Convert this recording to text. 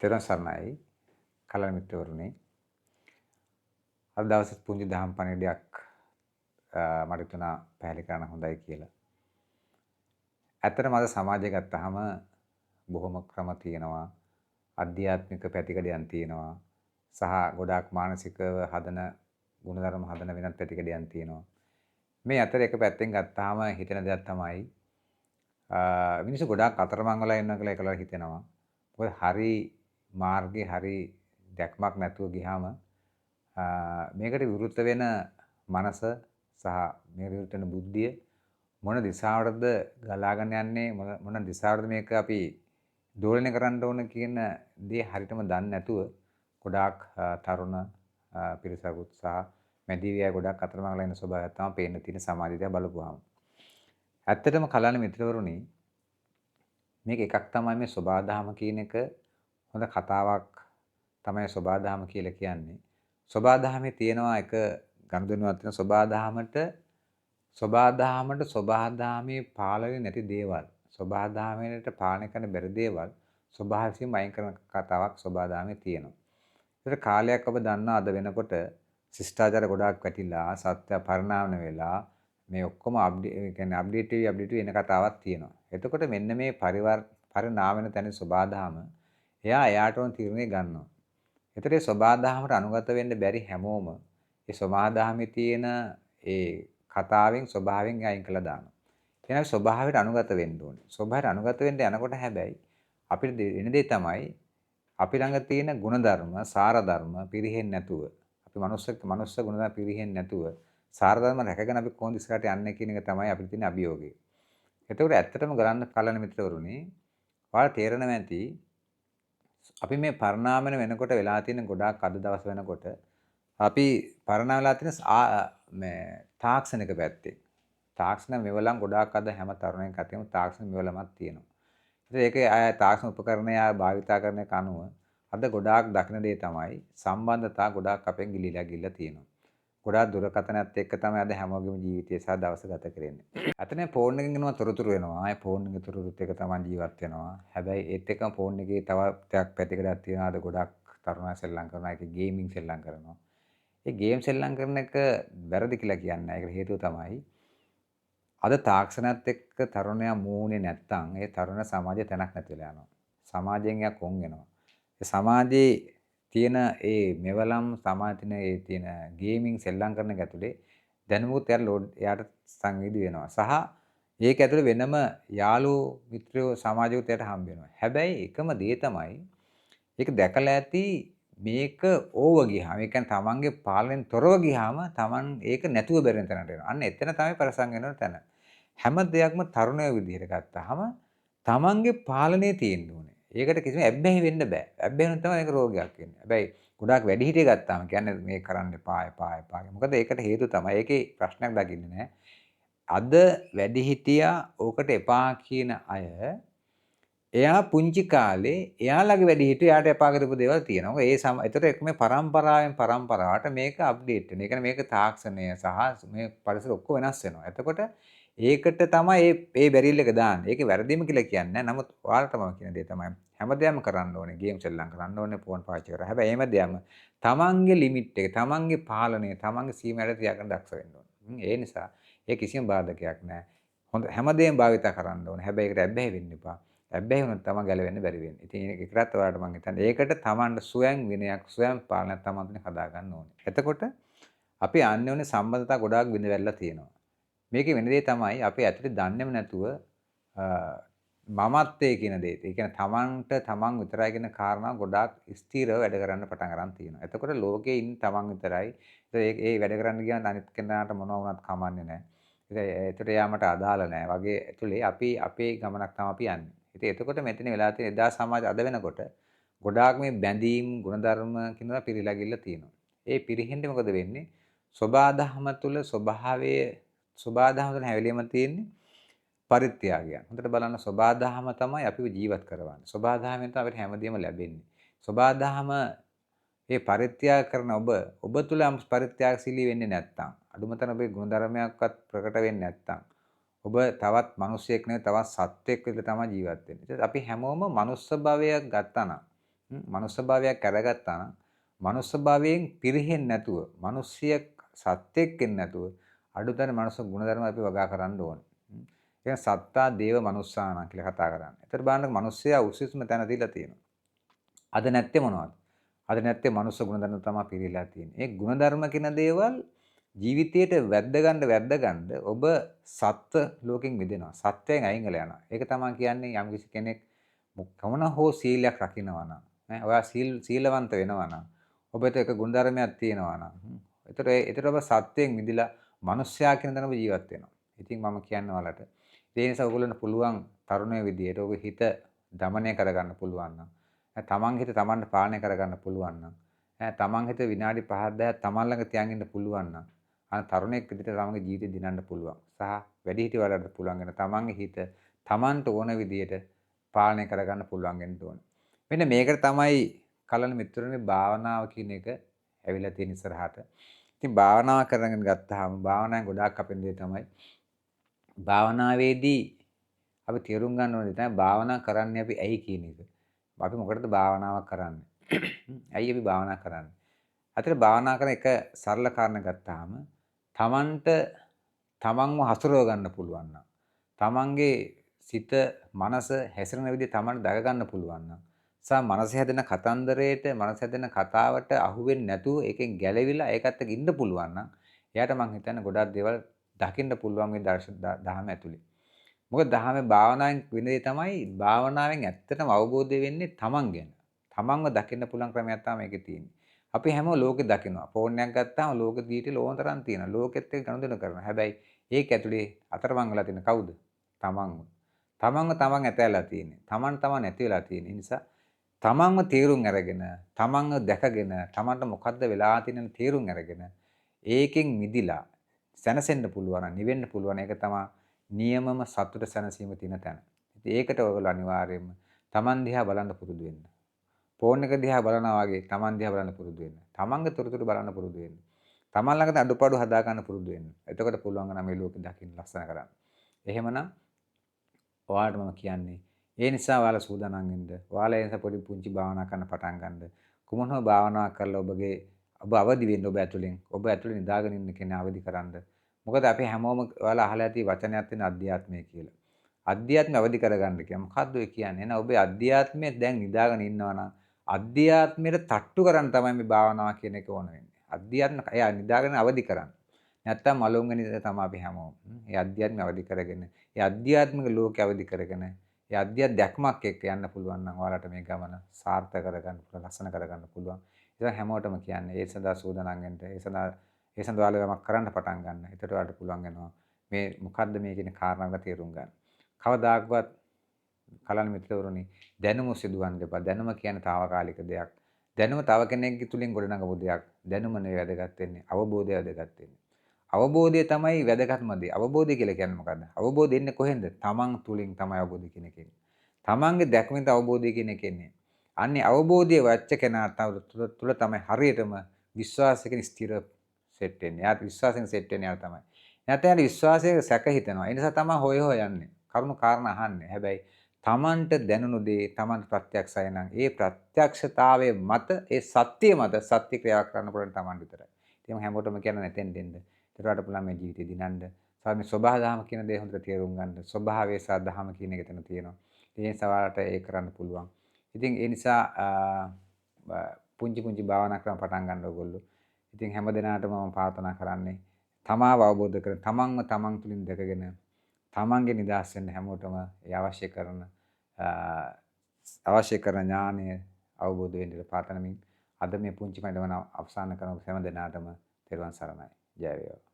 තෙරුවන් සරණයි කලණ මිත්‍රවරුනි. අද දවසේ පුංචි දහම් පණිවිඩයක් මට හිතුණා පැහැදිලි කරන්න හොඳයි කියලා. ඇත්තටම අද සමාජය ගත්තාම බොහොම ක්‍රම තියෙනවා. අධ්‍යාත්මික පැතිකඩයන් තියෙනවා. සහ ගොඩාක් මානසිකව හදන ගුණධර්ම හදන වෙනත් පැතිකඩයන් තියෙනවා. මේ අතර එක පැත්තෙන් ගත්තාම හිතෙන දෙයක් තමයි මිනිස්සු ගොඩාක් අතරමං වෙලා ඉන්නවා කියලා එකලර හිතෙනවා. මොකද හරි මාර්ගේ හරි දැක්මක් නැතුව ගියාම මේකට විරුද්ධ වෙන මනස සහ මේ විරුද්ධ වෙන බුද්ධිය මොන දිශාවටද ගලාගෙන යන්නේ මොන දිශාවටද මේක අපි දෝලනය කරන්න ඕන කියන දේ හරියටම දන්නේ නැතුව ගොඩාක් තරුණ පිරිසකුත් සහ මැදිවිය ගොඩාක් අතරමං වෙලා ඉන්න ස්වභාවයක් තමයි පේන්න තියෙන සමාජය දිහා බලපුවාම. ඇත්තටම කලණ මිත්‍රවරුනි මේක එකක් තමයි මේ සබාධාම කියන එක හොඳ කතාවක් තමයි සබාධාම කියලා කියන්නේ. සබාධාමේ තියෙනවා එක ගනුදෙනුවක් තියෙන සබාධාමට සබාධාමේ පාලනේ නැති දේවල්. සබාධාමයට පාලනය කරන්න බැරි දේවල් ස්වභාවයෙන් අයින් කරන කතාවක් සබාධාමේ තියෙනවා. ඒකට කාලයක් ඔබ දන්නා අද වෙනකොට ශිෂ්ටාචාර ගොඩාක් වැටිලා සත්‍ය පරිණාමන වෙලා මේ ඔක්කොම අප්ඩේට් වෙන කතාවක් තියෙනවා. එතකොට මෙන්න මේ පරිණාමන තැන සබාධාම එයාට ඕන තීරණේ ගන්නවා. ඒතර ඒ සබාධාමට අනුගත වෙන්න බැරි හැමෝම ඒ සබාධාමේ තියෙන ඒ කතාවෙන් ස්වභාවයෙන් අයින් කළා දානවා. එහෙනම් ස්වභාවයට අනුගත වෙන්න ඕනේ. ස්වභාවයට අනුගත වෙන්න යනකොට හැබැයි අපිට එන දේ තමයි අපි ළඟ තියෙන ಗುಣධර්ම, සාර ධර්ම පිරිහෙන්නේ නැතුව අපි මනුස්ස ගුණධර්ම පිරිහෙන්නේ නැතුව සාර ධර්ම රැකගෙන අපි කොහොමද ඉස්සරහට යන්නේ කියන එක තමයි අපිට තියෙන අභියෝගය. එතකොට ඇත්තටම ගලන්න කලන මිත්‍රවරුනි, ඔයාලා තේරෙනවා ඇති අපි මේ පරිණාමන වෙනකොට වෙලා තියෙන ගොඩාක් අද දවස් වෙනකොට අපි පරිණාම වෙලා තියෙන මේ තාක්ෂණික පැත්තේ. තාක්ෂණ මෙවලම් ගොඩාක් අද හැම තරුණයෙක් අතේම තාක්ෂණ මෙවලමක් තියෙනවා. ඉතින් ඒකේ අය තාක්ෂණ උපකරණය භාවිතා කරන එක අනුව අද ගොඩාක් දක්න දේ තමයි සම්බන්ධතා ගොඩාක් අපෙන් ගිලිලා තියෙනවා. ගොඩාක් දුරකථනයත් එක්ක තමයි අද හැමෝගෙම ජීවිතය සහ දවස ගත කරන්නේ. අතනේ ෆෝන් එකකින් එනවා තොරතුරු එනවා. ඒ ෆෝන් එකේ තොරතුරුත් එක්ක තමයි ජීවත් වෙනවා. හැබැයි ඒත් එක්කම ෆෝන් එකේ තව පැතිකඩක් තියෙනවා. අද ගොඩාක් තරුණයන් සෙල්ලම් කරනවා. ඒක ගේමින් සෙල්ලම් කරනවා. ඒ ගේම් සෙල්ලම් කරන එක වැරදි කියලා කියන්නේ. ඒකට හේතුව තමයි අද තාක්ෂණයත් එක්ක තරුණයා මූණේ නැත්තම් ඒ තරුණ සමාජයේ තැනක් නැති වෙලා යනවා. සමාජයෙන් එයා කොන් වෙනවා. ඒ සමාජයේ තියෙන ඒ මෙවලම් සමාජයේ තියෙන ගේමින් සෙල්ලම් කරන එක ඇතුලේ දැනුමුත් එයාට සංවේදී වෙනවා. සහ ඒක ඇතුලේ වෙනම යාළුවෝ මිත්‍රයෝ සමාජයුත් එයාට හම්බ වෙනවා. හැබැයි එකම දේ තමයි ඒක දැකලා ඇති මේක ඕව ගියාම ඒ කියන්නේ තමන්ගේ පාලනයෙන් තොරව ගියාම තමන් ඒක නැතුව බැරෙන තැනට එනවා. අන්න එතන තමයි ප්‍රසංග වෙන තැන. හැම දෙයක්ම තරුණයෝ විදිහට ගත්තාම තමන්ගේ පාලනයේ තියෙන්න ඕනේ. ඒකට කිසිම ඇබ්බැහි වෙන්න බෑ. ඇබ්බැහි වුණොත් තමයි ඒක රෝගයක් වෙන්නේ. හැබැයි ගොඩාක් වැඩිහිටිය ගත්තාම කියන්නේ මේක කරන්න එපා. මොකද ඒකට හේතුව තමයි ඒකේ ප්‍රශ්නයක් දකින්නේ නැහැ. අද වැඩිහිටියා ඕකට එපා කියන අය එයා පුංචි කාලේ එයාලගේ වැඩිහිටියෝ එයාට එපා කරපු දේවල් තියෙනවා. ඒතර ඒක මේ පරම්පරාවෙන් පරම්පරාවට මේක අප්ඩේට් වෙනවා. ඒ කියන්නේ මේක තාක්ෂණය සහ මේ පරිසර ඔක්කොම වෙනස් වෙනවා. එතකොට ඒකට තමයි මේ බැරිල් එක දාන්නේ. ඒකේ වැරදීම කියලා කියන්නේ නැහැ. නමුත් ඔයාලට මම කියන දේ තමයි හැමදේම කරන්න ඕනේ. ගේම් සෙල්ලම් කරන්න ඕනේ, ෆෝන් පාවිච්චි කරා. හැබැයි හැමදේම තමන්ගේ ලිමිට් එක, තමන්ගේ පාලනය, තමන්ගේ සීමාවට තියාගන්න දක්ෂ වෙන්න ඕනේ. ඒ නිසා ඒ කිසිම බාධකයක් නැහැ. හොඳ හැමදේම භාවිත කරන්න ඕනේ. හැබැයි ඒකට ඇබ්බැහි වෙන්න එපා. හැබැයි වුණත් තමයි ගැලවෙන්න බැරි වෙන්නේ. ඉතින් ඒකටත් ඔයාලට මම හිතන්නේ ඒකට තමන්ට ස්වයං විනයක් ස්වයං පාලනයක් තමන්ට හදා ගන්න ඕනේ. එතකොට අපි යන්නේ ඕනේ සම්බන්ධතා ගොඩාක් බිඳවැල්ලා තියෙනවා. මේකේ වෙන දේ තමයි අපි ඇත්තට දන්නේම නැතුව මමත්වයේ කියන දේ. ඒ කියන්නේ තමන්ට තමන් විතරයි කියන කාරණා ගොඩාක් ස්ථිරව වැඩ කරන්න පටන් ගන්න තියෙනවා. එතකොට ලෝකේ ඉන්න තමන් විතරයි. ඒ වැඩ කරන්න ගියාම අනිත් කෙනාට මොනවා වුණත් කමන්නේ නැහැ. ඒතට එයාමට අදාළ නැහැ වගේ ඇතුලේ අපි අපේ ගමනක් තමයි අපි යන්නේ. ඉතින් එතකොට මෙතන වෙලා තියෙන එදා සමාජ අද වෙනකොට ගොඩාක් මේ බැඳීම් ගුණධර්ම කියනවා පිරීලා ගිල්ල තියෙනවා. ඒ පිරෙහෙන්නේ මොකද වෙන්නේ? සබාධම තුල සබාධම තුල හැවලීම තියෙන්නේ පරිත්‍යාගයන්. හොඳට බලන්න සබාධම තමයි අපිව ජීවත් කරවන්නේ. සබාධමෙන් තමයි අපිට හැමදේම ලැබෙන්නේ. සබාධම මේ පරිත්‍යාග කරන ඔබ තුල පරිත්‍යාගශීලී වෙන්නේ නැත්නම් අඩුමතරම ඔබේ ගුණධර්මයක්වත් ප්‍රකට වෙන්නේ නැත්නම් ඔබ තවත් මිනිසෙක් නෙවෙයි තවත් සත්වෙක් විදිහට තමයි ජීවත් වෙන්නේ. ඒත් අපි හැමෝම මනුස්ස භවයක් ගත්තා නම් මනුස්ස භාවයක් අරගත්තා නම් මනුස්ස භාවයෙන් පිරෙහෙන්නේ නැතුව, මිනිසියෙක් සත්‍යෙක් වෙන්නේ නැතුව අඩුතරේ මනුස්ස ගුණධර්ම අපි වගා කරන්න ඕනේ. ඒ සත්තා දේව මනුස්සානම් කියලා කතා කරන්නේ. ඒතර බලන්න මිනිස්සයා උසිස්ම තැන දීලා තියෙනවා. අද නැත්තේ මොනවද? අද නැත්තේ මනුස්ස ගුණධර්ම තමයි පිරීලා තියෙන්නේ. ඒ ගුණධර්ම කියන දේවල් ජීවිතයට වැද්ද ගන්න ඔබ සත්ත්ව ලෝකෙන් මිදෙනවා. සත්වයෙන් අයින් වෙලා යනවා. ඒක තමයි කියන්නේ යම්කිසි කෙනෙක් මොන හෝ සීලයක් රකින්නවා නම් නේ ඔයා සීලවන්ත වෙනවා නම් ඔබට එක ගුණධර්මයක් තියෙනවා නම් ඒතර ඔබ සත්වයෙන් මිදිලා මිනිස්යා කියන තැන ඔබ ජීවත් වෙනවා. ඉතින් මම කියන්නේ ඔයාලට ඒ නිසා ඔයගොල්ලන්ට පුළුවන් තරුණයේ විදියට ඔබ හිත දමනය කරගන්න පුළුවන් නම් තමන් හිත තමන්ට පාලනය කරගන්න පුළුවන් නම් තමන් හිත විනාඩි 5ක් 10ක් තමන් ළඟ තියන් ඉන්න පුළුවන් නම් තරුණයෙක් විදිහට තමන්ගේ ජීවිතය දිනන්න පුළුවන්. සහ වැඩිහිටි වලට පුළුවන් වෙන තමන්ගේ හිත තමන්ට ඕන විදිහට පාලනය කරගන්න පුළුවන් වෙන්න ඕනේ. මෙන්න මේකට තමයි කලන මිත්‍රනේ භාවනාව කියන එක ඇවිල්ලා තියෙන ඉස්සරහට. ඉතින් භාවනාව කරගෙන ගත්තාම භාවනාවෙන් ගොඩාක් අපෙන් දේ තමයි භාවනාවේදී අපි තේරුම් ගන්න ඕනේ තමයි භාවනා කරන්නේ අපි ඇයි කියන එක. අපි මොකටද භාවනාවක් කරන්නේ? ඇයි අපි භාවනා කරන්නේ? අතට භාවනා කරන එක සරල කාරණා ගත්තාම තමන්ට තමන්ව හසුරව ගන්න පුළුවන් නම් තමන්ගේ සිත මනස හැසිරෙන විදිහ තමන්ට දක ගන්න පුළුවන් නම් සහ මනස හැදෙන කතන්දරයට මනස හැදෙන කතාවට අහු වෙන්නේ නැතුව ඒකෙන් ගැලවිලා ඒකත් එක්ක ඉන්න පුළුවන් නම් එයාට මං හිතන්නේ ගොඩාක් දේවල් දකින්න පුළුවන් මේ දහම ඇතුලේ. මොකද දහමේ භාවනාවෙන් වෙන දේ තමයි භාවනාවෙන් ඇත්තටම අවබෝධය වෙන්නේ තමන් ගැන. තමන්ව දකින්න පුළුවන් ක්‍රමයක් තමයි මේකේ තියෙන්නේ. අපි හැමෝම ලෝකෙ දකිනවා. ෆෝන් එකක් ගත්තාම ලෝකෙ දීටි ලෝන තරම් තියෙනවා. ලෝකෙත් එක්ක ගනුදෙනු කරනවා. හැබැයි ඒක ඇතුලේ අතරමං වෙලා තියෙන කවුද? තමන්ව. තමන්ව තමන් ඇතැලා තියෙන්නේ. තමන් නැති වෙලා තියෙන නිසා තමන්ව තේරුම් අරගෙන, තමන්ව දැකගෙන, තමන්ට මොකද්ද වෙලා තියෙන තේරුම් අරගෙන ඒකෙන් මිදිලා සැනසෙන්න පුළුවන්, නිවෙන්න පුළුවන්. ඒක තමයි නියමම සතුට සැනසීම තියෙන තැන. ඉතින් ඒකට ඔයගොල්ලෝ අනිවාර්යයෙන්ම තමන් දිහා බලන්න පුරුදු වෙන්න. ෆෝන් එක දිහා බලනවා වගේ තමන් දිහා බලන්න පුරුදු වෙන්න. තමන්ගේ තොරතුරු බලන්න පුරුදු වෙන්න. තමන් ළඟ තියෙන අඩුපාඩු හදා ගන්න පුරුදු වෙන්න. එතකොට පුළුවන් නම් මේ ලෝකෙ දකින්න ලස්සන කරන්න. එහෙමනම් ඔයාලට මම කියන්නේ ඒ නිසා ඔයාලා සූදානම් වෙන්න. ඔයාලා ඒ නිසා පොඩි පුංචි භාවනා කරන්න පටන් ගන්න. කුමන හෝ භාවනා කරලා ඔබ අවදි වෙන්න ඔබ ඇතුලෙන්. ඔබ ඇතුලේ නිදාගෙන ඉන්න කෙනා අවදි කරන්න. මොකද අපි හැමෝම ඔයාලා අහලා ඇති වචනයක් තියෙන අධ්‍යාත්මය කියලා. අධ්‍යාත්මය අවදි කරගන්න කියන්නේ මොකද්ද ඔය කියන්නේ? එහෙනම් ඔබේ අධ්‍යාත්මය දැන් නිදාගෙන ඉන්නවා නම් අධ්‍යාත්මයට තට්ටු කරන්න තමයි මේ භාවනාව කියන එක ඕන වෙන්නේ. අධ්‍යාත්ම එයා නිදාගෙන අවදි කරන්න. නැත්තම් මලුන් වෙන ඉඳලා තමයි අපි හැමෝම. ඒ අධ්‍යාත්මය අවදි කරගෙන, ඒ අධ්‍යාත්මික ලෝකය අවදි කරගෙන, ඒ අධ්‍යාත්ම දැක්මක් එක්ක යන්න පුළුවන් නම් ඔයාලට මේ ගමන සාර්ථක කරගන්න පුළුවන්, ලස්සන කරගන්න පුළුවන්. ඒක හැමෝටම කියන්නේ ඒ සඳහා සූදානම් වෙන්න. ඒ සඳහා ඔයාලා කරන්න පටන් ගන්න. ඒකට ඔයාලට පුළුවන් වෙනවා මේ මොකද්ද මේ කියන කාරණාව තේරුම් ගන්න. කවදාකවත් කලන මිත්‍රවරුනි දැනුම සිදුවන්න එපා. දැනුම කියන්නේ తాවකාලික දෙයක්. දැනුම තව කෙනෙක්ගේ තුලින් ගොඩනගපු දෙයක්. දැනුම නෙවෙයි වැදගත් වෙන්නේ. අවබෝධය වැදගත් වෙන්නේ. අවබෝධය තමයි වැදගත්ම දේ. අවබෝධය කියලා කියන්නේ මොකද්ද? අවබෝධය එන්නේ කොහෙන්ද? තමන් තුලින් තමයි අවබෝධය කියන එක එන්නේ. තමන්ගේ දැක්මෙන් අවබෝධය කියන එක එන්නේ. අන්නේ අවබෝධය වච්ච කෙනා තුල තමයි හරියටම විශ්වාසයෙන් ස්ථිර සෙට් වෙන්නේ. යාට විශ්වාසයෙන් සෙට් වෙන්නේ යාර තමයි. නැත්නම් විශ්වාසයේ සැක හිතනවා. ඒ නිසා තමයි හොය යන්නේ. කරුණු කාරණා අහන්නේ. හැබැයි තමන්ට දැනුණු දේ තමන්ට ප්‍රත්‍යක්ෂයි නම් ඒ ප්‍රත්‍යක්ෂතාවයේ මත ඒ සත්‍ය මත සත්‍ය ක්‍රියා කරන්න පුළුවන් තමන් විතරයි. ඉතින් මම හැමෝටම කියන්නේ නැතෙන් දෙන්න. ඒතරට පුළුවන් මේ ජීවිතේ දිනන්න. සාමි ස්වභාව දහම කියන දේ හොඳට තේරුම් ගන්න. ස්වභාවයේ සහ දහම කියන එක එතන තියෙනවා. ඒ සවාලට ඒක කරන්න පුළුවන්. ඉතින් ඒ නිසා පුංචි පුංචි භාවනා ක්‍රම පටන් ගන්න ඕගොල්ලෝ. ඉතින් හැම දිනාටම මම ප්‍රාර්ථනා කරන්නේ තමාව අවබෝධ කර තමන්ව තමන් තුළින් දැකගෙන තමන්ගේ නිදහස් වෙන්න හැමෝටම ඒ අවශ්‍ය කරන ඥානය අවබෝධ වෙන්න ප්‍රාර්ථනා කරමින් අද මේ පුංචි මඩවන අවසන් කරන හැම දිනාටම තෙරුවන් සරණයි. ජය වේවා.